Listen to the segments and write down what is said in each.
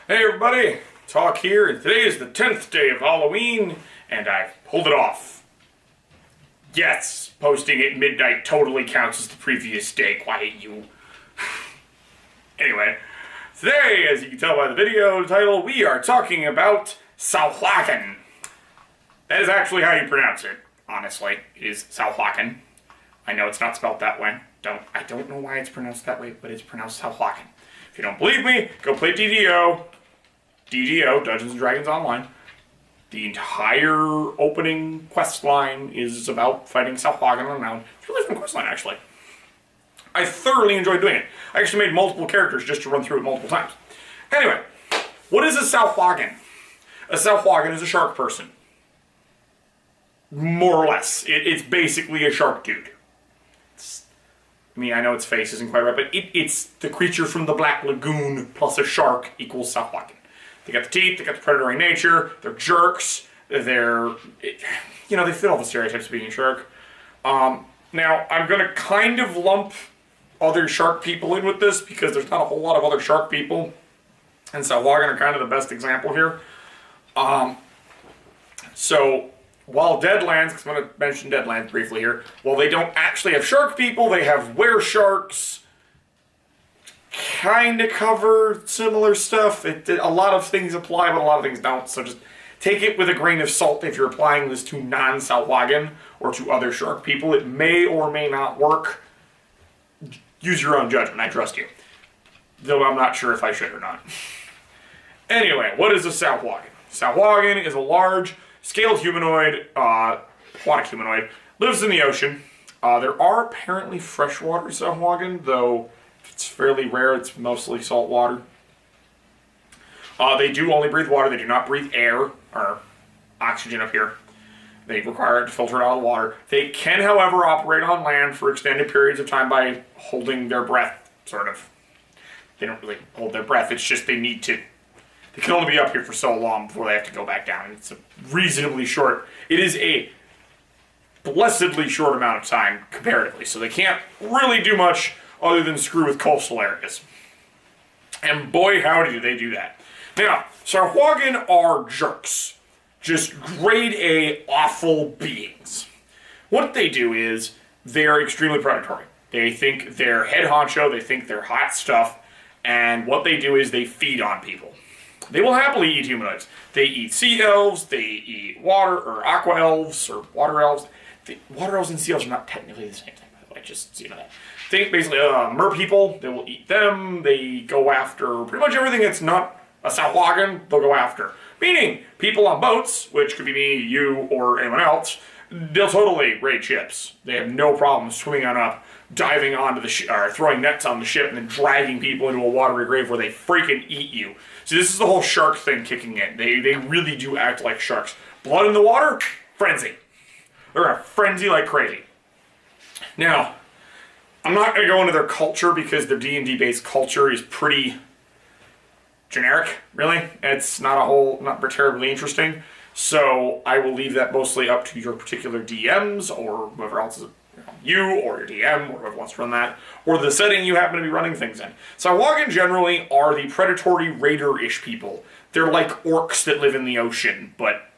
Hey everybody, Talk here, and today is the 10th day of Halloween, and I've pulled it off. Yes, posting at midnight totally counts as the previous day, quiet you. Anyway, today, as you can tell by the video title, we are talking about Sahuagin. That is actually how you pronounce it, honestly. It is Sahuagin. I know it's not spelled that way. I don't know why it's pronounced that way, but it's pronounced Sahuagin. If you don't believe me, go play DDO. DDO, Dungeons & Dragons Online. The entire opening quest line is about fighting Sahuagin on a mountain. It's a really fun quest line, actually. I thoroughly enjoyed doing it. I actually made multiple characters just to run through it multiple times. Anyway, what is a Sahuagin? A Sahuagin is a shark person. More or less. It's basically a shark dude. I know its face isn't quite right, but it's the creature from the Black Lagoon plus a shark equals Sahuagin. They got the teeth, they got the predatory nature, they're jerks, they fit all the stereotypes of being a shark. Now, I'm going to kind of lump other shark people in with this because there's not a whole lot of other shark people, and Sahuagin are kind of the best example here. So, while Deadlands, because I'm going to mention Deadlands briefly here, while they don't actually have shark people, they have were-sharks, kind of cover similar stuff. A lot of things apply, but a lot of things don't, so just take it with a grain of salt if you're applying this to non-Sahuagin or to other shark people. It may or may not work. Use your own judgment, I trust you. Though I'm not sure if I should or not. Anyway, what is a Sahuagin? Sahuagin is a large, scaled humanoid, aquatic humanoid, lives in the ocean. There are apparently freshwater Sahuagin, though it's fairly rare. It's mostly salt water. They do only breathe water. They do not breathe air or oxygen up here. They require it to filter it out of the water. They can, however, operate on land for extended periods of time by holding their breath, sort of. They don't really hold their breath. It's just they need to. They can only be up here for so long before they have to go back down. It's a reasonably short. It is a blessedly short amount of time comparatively, so they can't really do much other than screw with coastal areas. And boy, howdy do they do that. Now, Sahuagin are jerks. Just grade A awful beings. What they do is, they're extremely predatory. They think they're head honcho, they think they're hot stuff, and what they do is they feed on people. They will happily eat humanoids. They eat sea elves, they eat water, or aqua elves, or water elves. Water elves and sea elves are not technically the same thing, by the way, just so you know that. Think basically mer people, they will eat them. They go after pretty much everything that's not a Sahuagin, they'll go after. Meaning, people on boats, which could be me, you, or anyone else, they'll totally raid ships. They have no problem swimming on up, diving onto the ship, or throwing nets on the ship, and then dragging people into a watery grave where they freaking eat you. So this is the whole shark thing kicking in. They really do act like sharks. Blood in the water? Frenzy. They're gonna frenzy like crazy. Now, I'm not going to go into their culture because their D&D based culture is pretty generic, really. It's not terribly interesting. So I will leave that mostly up to your particular DMs or whoever else is, you or your DM or whoever wants to run that, or the setting you happen to be running things in. Sahuagin generally are the predatory raider-ish people. They're like orcs that live in the ocean, but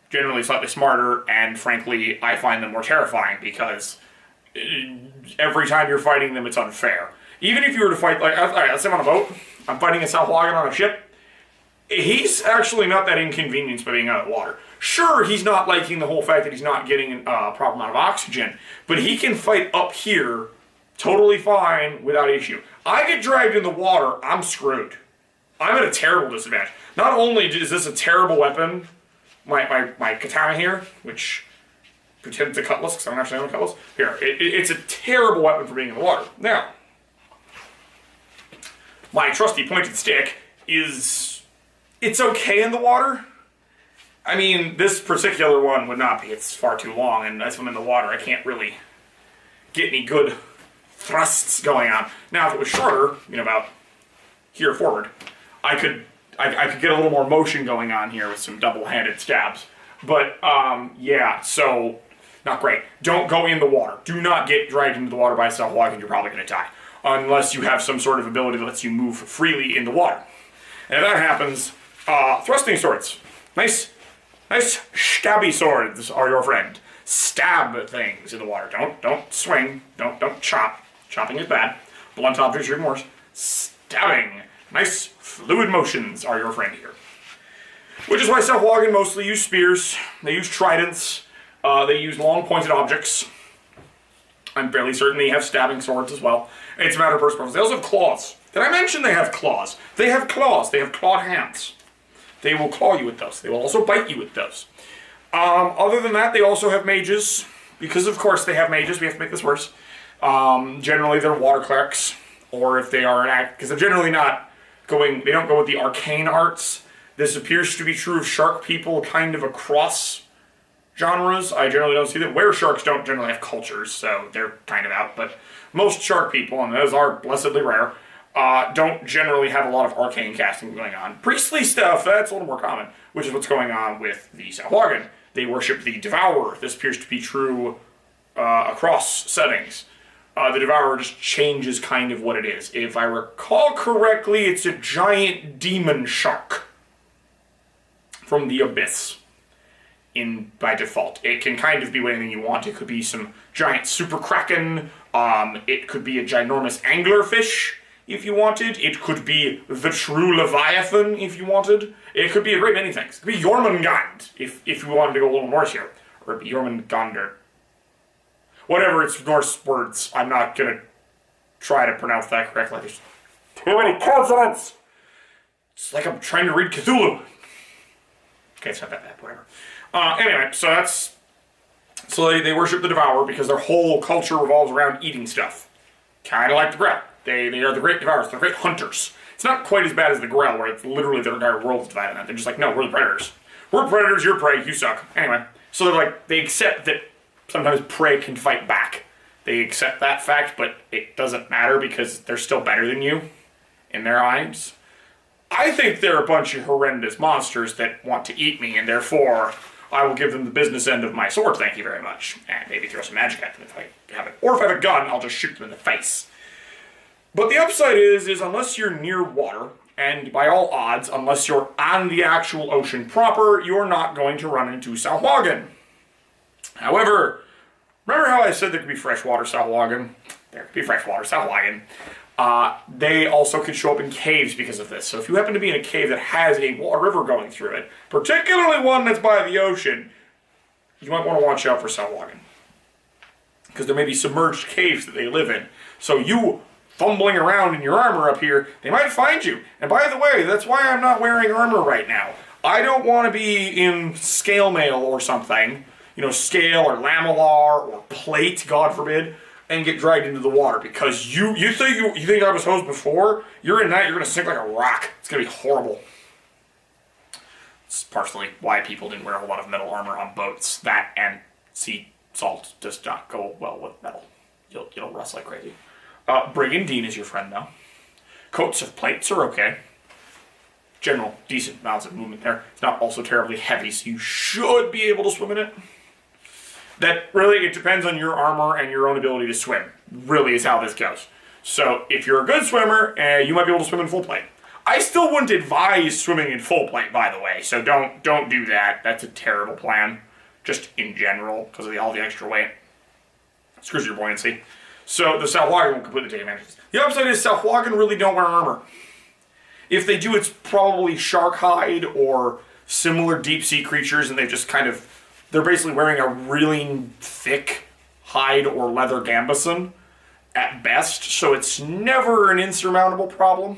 generally slightly smarter, and frankly, I find them more terrifying because every time you're fighting them, it's unfair. Even if you were to fight, alright, let's say I'm on a boat, I'm fighting a Sahuagin on a ship, he's actually not that inconvenienced by being out of the water. Sure, he's not liking the whole fact that he's not getting a proper amount of oxygen, but he can fight up here totally fine without issue. I get dragged in the water, I'm screwed. I'm at a terrible disadvantage. Not only is this a terrible weapon, my katana here, which pretend to cutlass, because I don't actually own a cutlass. Here, it's a terrible weapon for being in the water. Now, my trusty pointed stick it's okay in the water. I mean, this particular one would not be. It's far too long, and as I'm in the water, I can't really get any good thrusts going on. Now, if it was shorter, about here forward, I could get a little more motion going on here with some double-handed stabs. But, yeah, so not great. Don't go in the water. Do not get dragged into the water by a Sahuagin. You're probably going to die. Unless you have some sort of ability that lets you move freely in the water. And if that happens, thrusting swords. Nice stabby swords are your friend. Stab things in the water. Don't swing. Don't chop. Chopping is bad. Blunt objects are even worse. Stabbing. Nice fluid motions are your friend here. Which is why Sahuagin mostly use spears. They use tridents. They use long pointed objects. I'm fairly certain they have stabbing swords as well. It's a matter of personal preference. They also have claws. Did I mention they have claws? They have claws. They have clawed hands. They will claw you with those. They will also bite you with those. Other than that, they also have mages. Because, of course, they have mages. We have to make this worse. Generally, they're water clerics. Or if they are because they're generally not going... They don't go with the arcane arts. This appears to be true of shark people kind of across genres. I generally don't see that. Where sharks don't generally have cultures, so they're kind of out. But most shark people, and those are blessedly rare, don't generally have a lot of arcane casting going on. Priestly stuff, that's a little more common, which is what's going on with the Sahuagin. They worship the Devourer. This appears to be true across settings. The Devourer just changes kind of what it is. If I recall correctly, it's a giant demon shark from the abyss by default. It can kind of be anything you want. It could be some giant super kraken. It could be a ginormous anglerfish, if you wanted. It could be the true Leviathan, if you wanted. It could be a great many things. It could be Jormungand, if you wanted to go a little Norse here. Or Jormungandr. Whatever its Norse words. I'm not going to try to pronounce that correctly. There's too many consonants! It's like I'm trying to read Cthulhu. Okay, it's not that bad, whatever. Anyway, so they worship the Devourer because their whole culture revolves around eating stuff. Kind of like the Grell. They are the great devourers. They're great hunters. It's not quite as bad as the Grell, where it's literally their entire world's divided on that. They're just like, no, we're the predators. We're predators, you're prey, you suck. Anyway, so they're like, they accept that sometimes prey can fight back. They accept that fact, but it doesn't matter because they're still better than you in their eyes. I think they're a bunch of horrendous monsters that want to eat me, and therefore I will give them the business end of my sword, thank you very much. And maybe throw some magic at them if I have it. Or if I have a gun, I'll just shoot them in the face. But the upside is unless you're near water, and by all odds, unless you're on the actual ocean proper, you're not going to run into Sahuagin. However, remember how I said there could be freshwater Sahuagin? There could be freshwater Sahuagin. They also could show up in caves because of this. So if you happen to be in a cave that has a river going through it, particularly one that's by the ocean, you might want to watch out for Sahuagin. Because there may be submerged caves that they live in. So you fumbling around in your armor up here, they might find you. And by the way, that's why I'm not wearing armor right now. I don't want to be in scale mail or something, scale or lamellar or plate, God forbid, and get dragged into the water because you think I was hosed before? You're in that, you're going to sink like a rock. It's going to be horrible. It's partially why people didn't wear a whole lot of metal armor on boats. That and sea salt does not go well with metal. You'll rust like crazy. Brigandine is your friend now. Coats of plates are okay. General, decent amounts of movement there. It's not also terribly heavy, so you should be able to swim in it. That really, it depends on your armor and your own ability to swim. Really is how this goes. So, if you're a good swimmer, you might be able to swim in full plate. I still wouldn't advise swimming in full plate, by the way, so don't do that. That's a terrible plan, just in general, because of all the extra weight. It screws your buoyancy. So, the Sahuagin will completely take advantage of this. The upside is Sahuagin really don't wear armor. If they do, it's probably shark hide or similar deep-sea creatures, and they've just they're basically wearing a really thick hide or leather gambeson at best, so it's never an insurmountable problem.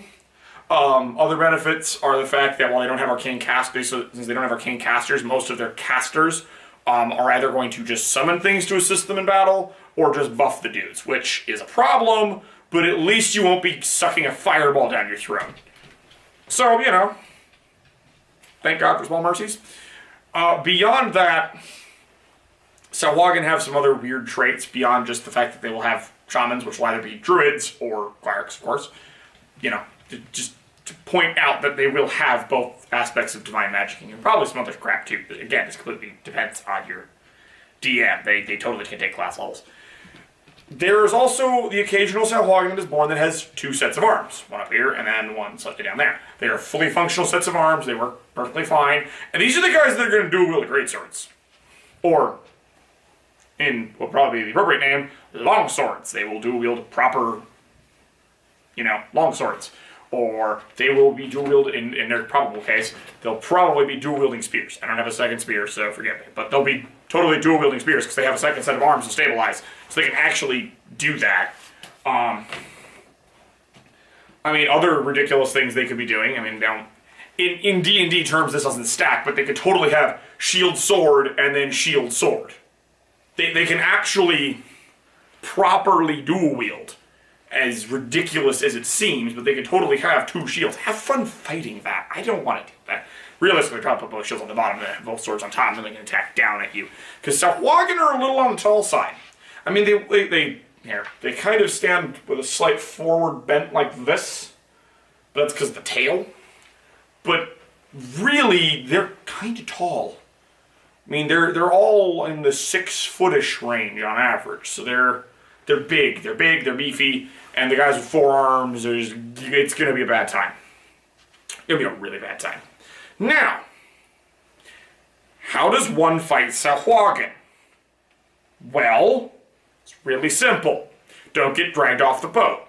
Other benefits are the fact that while they don't have arcane casters, since they don't have arcane casters, most of their casters are either going to just summon things to assist them in battle or just buff the dudes, which is a problem, but at least you won't be sucking a fireball down your throat. So, thank God for small mercies. Beyond that, Sahuagin have some other weird traits beyond just the fact that they will have shamans, which will either be druids or clerics, of course. Just to point out that they will have both aspects of divine magicking and probably some other crap too. But again, this completely depends on your DM. They totally can take class levels. There's also the occasional Sahuagin that is born that has 2 sets of arms. One up here and then one slightly down there. They are fully functional sets of arms. They work perfectly fine. And these are the guys that are going to dual wield the great swords. Or, in what probably be the appropriate name, long swords. They will dual wield proper, long swords. Or they will be dual wielded, in their probable case, they'll probably be dual wielding spears. I don't have a second spear, so forgive me. But they'll be totally dual wielding spears because they have a second set of arms to stabilize. So they can actually do that. Other ridiculous things they could be doing. In D&D terms, this doesn't stack, but they could totally have shield sword and then shield sword. They can actually properly dual wield. As ridiculous as it seems, but they can totally have 2 shields. Have fun fighting that. I don't want to do that. Realistically, probably put both shields on the bottom and both swords on top, and then they can attack down at you. Because Sahuagin are a little on the tall side. They kind of stand with a slight forward bent like this. But that's because of the tail. But really, they're kind of tall. They're all in the 6-footish range on average. So they're big, they're beefy, and the guys with 4 arms, it's going to be a bad time. It'll be a really bad time. Now, how does one fight Sahuagin? Well, it's really simple. Don't get dragged off the boat.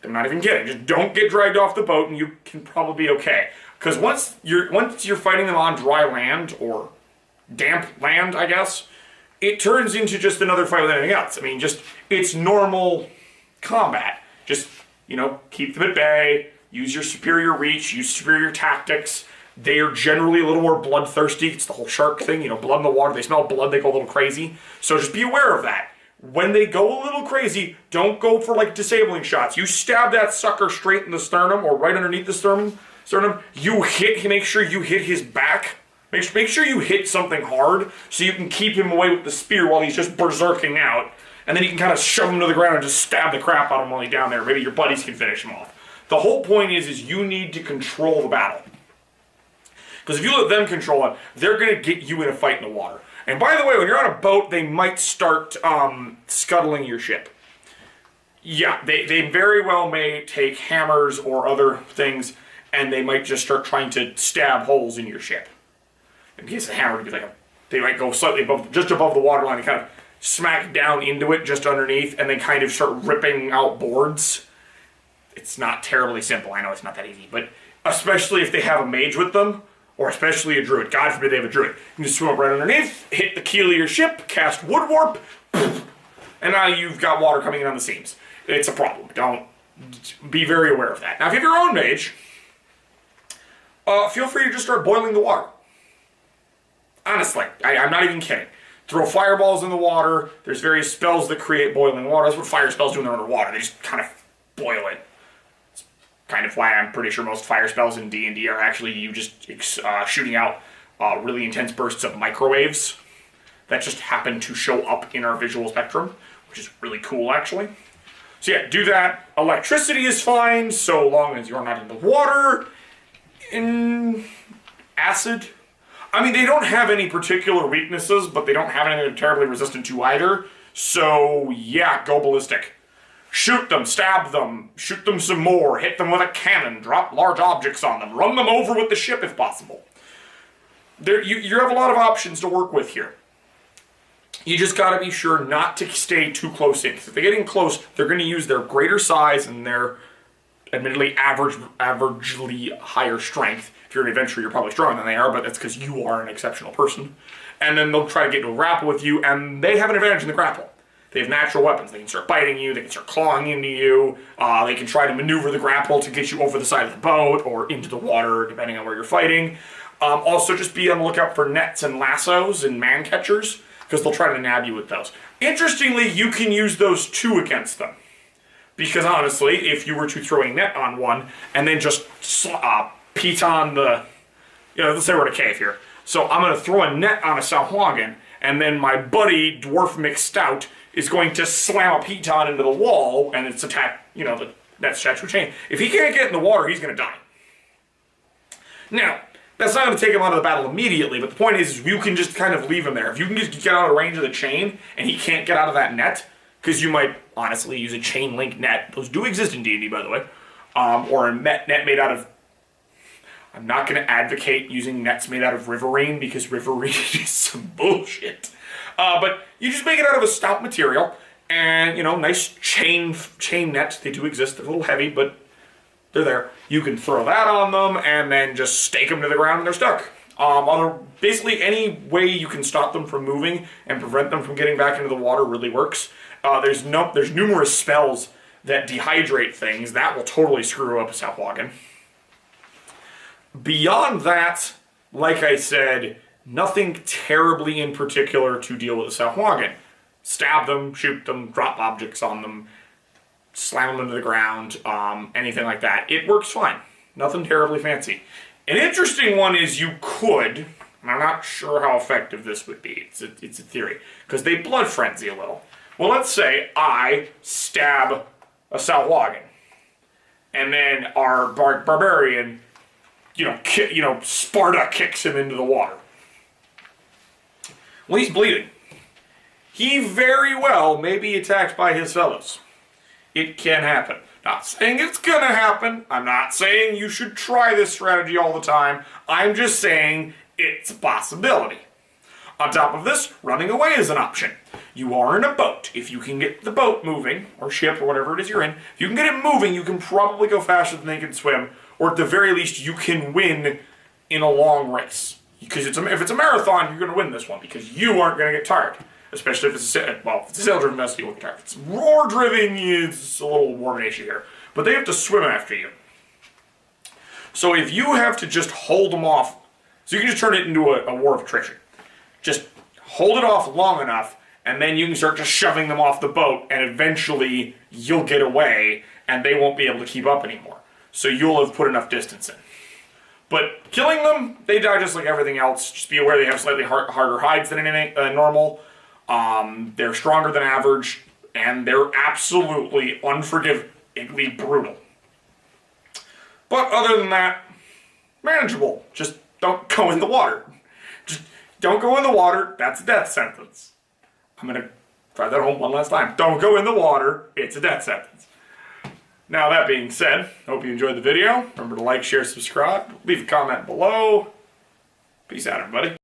I'm not even kidding. Just don't get dragged off the boat and you can probably be okay. Because once you're fighting them on dry land, or damp land, I guess, it turns into just another fight with anything else. It's normal combat. Just, keep them at bay, use your superior reach, use superior tactics. They are generally a little more bloodthirsty. It's the whole shark thing, blood in the water. They smell blood, they go a little crazy. So just be aware of that. When they go a little crazy, don't go for, disabling shots. You stab that sucker straight in the sternum, or right underneath the sternum. Make sure you hit his back. Make sure you hit something hard so you can keep him away with the spear while he's just berserking out. And then you can kind of shove him to the ground and just stab the crap out of him while he's down there. Maybe your buddies can finish him off. The whole point is you need to control the battle. Because if you let them control it, they're going to get you in a fight in the water. And by the way, when you're on a boat, they might start scuttling your ship. Yeah, they very well may take hammers or other things, and they might just start trying to stab holes in your ship. In case the hammer would be they might go slightly just above the waterline and kind of smack down into it just underneath, and then kind of start ripping out boards. It's not terribly simple. I know it's not that easy, but especially if they have a mage with them, or especially a druid. God forbid they have a druid. You can just swim up right underneath, hit the keel of your ship, cast wood warp, and now you've got water coming in on the seams. It's a problem. Don't be very aware of that. Now, if you have your own mage, feel free to just start boiling the water. Honestly, I'm not even kidding. Throw fireballs in the water. There's various spells that create boiling water. That's what fire spells do when they're underwater. They just kind of boil it. It's kind of why I'm pretty sure most fire spells in D&D are actually you just shooting out really intense bursts of microwaves that just happen to show up in our visual spectrum, which is really cool, actually. So yeah, do that. Electricity is fine, so long as you're not in the water. In acid, they don't have any particular weaknesses, but they don't have anything they're terribly resistant to either. So, yeah, go ballistic. Shoot them, stab them, shoot them some more, hit them with a cannon, drop large objects on them, run them over with the ship if possible. You have a lot of options to work with here. You just gotta be sure not to stay too close in. If they get in close, they're gonna use their greater size and their admittedly averagely higher strength. If you're an adventurer, you're probably stronger than they are, but that's because you are an exceptional person. And then they'll try to get into a grapple with you, and they have an advantage in the grapple. They have natural weapons. They can start biting you, they can start clawing into you, they can try to maneuver the grapple to get you over the side of the boat or into the water, depending on where you're fighting. Also, just be on the lookout for nets and lassos and man catchers, because they'll try to nab you with those. Interestingly, you can use those too against them. Because honestly, if you were to throw a net on one and then just piton the, let's say we're in a cave here. So I'm going to throw a net on a Sahuagin, and then my buddy, Dwarf McStout, is going to slam a piton into the wall, and it's attack, that statue chain. If he can't get in the water, he's going to die. Now, That's not going to take him out of the battle immediately, but the point is you can just kind of leave him there. If you can just get out of range of the chain and he can't get out of that net, because you might honestly use a chain link net. Those do exist in D&D, by the way. Or a net made out of... I'm not going to advocate using nets made out of riverine, because riverine is some bullshit. But you just make it out of a stout material, and, you know, nice chain nets. They do exist. They're a little heavy, but they're there. You can throw that on them, and then just stake them to the ground, and they're stuck. Basically, any way you can stop them from moving and prevent them from getting back into the water really works. There's numerous spells that dehydrate things. That will totally screw up a Sahuagin. Beyond that, like I said, nothing terribly in particular to deal with a Sahuagin. Stab them, shoot them, drop objects on them, slam them into the ground, anything like that. It works fine. Nothing terribly fancy. An interesting one is you could, and I'm not sure how effective this would be, it's a theory, because they blood frenzy a little. Well, let's say I stab a Sahuagin, and then our barbarian, Sparta kicks him into the water. Well, he's bleeding. He very well may be attacked by his fellows. It can happen. Not saying it's gonna happen. I'm not saying you should try this strategy all the time. I'm just saying it's a possibility. On top of this, running away is an option. You are in a boat. If you can get the boat moving, or ship, or whatever it is you're in, if you can get it moving, you can probably go faster than they can swim, or at the very least, you can win in a long race. Because if it's a marathon, you're going to win this one, because you aren't going to get tired. Especially if it's a sail-driven vessel, you won't get tired. If it's roar-driven, it's a little more of an issue here. But they have to swim after you. So if you have to just hold them off, so you can just turn it into a war of attrition. Just hold it off long enough, and then you can start just shoving them off the boat, and eventually you'll get away, and they won't be able to keep up anymore. So you'll have put enough distance in. But killing them, they die just like everything else. Just be aware they have slightly harder hides than normal. They're stronger than average, and they're absolutely unforgivably brutal. But other than that, manageable. Just don't go in the water. Just don't go in the water. That's a death sentence. I'm going to try that home one last time. Don't go in the water. It's a death sentence. Now, that being said, hope you enjoyed the video. Remember to like, share, subscribe. Leave a comment below. Peace out, everybody.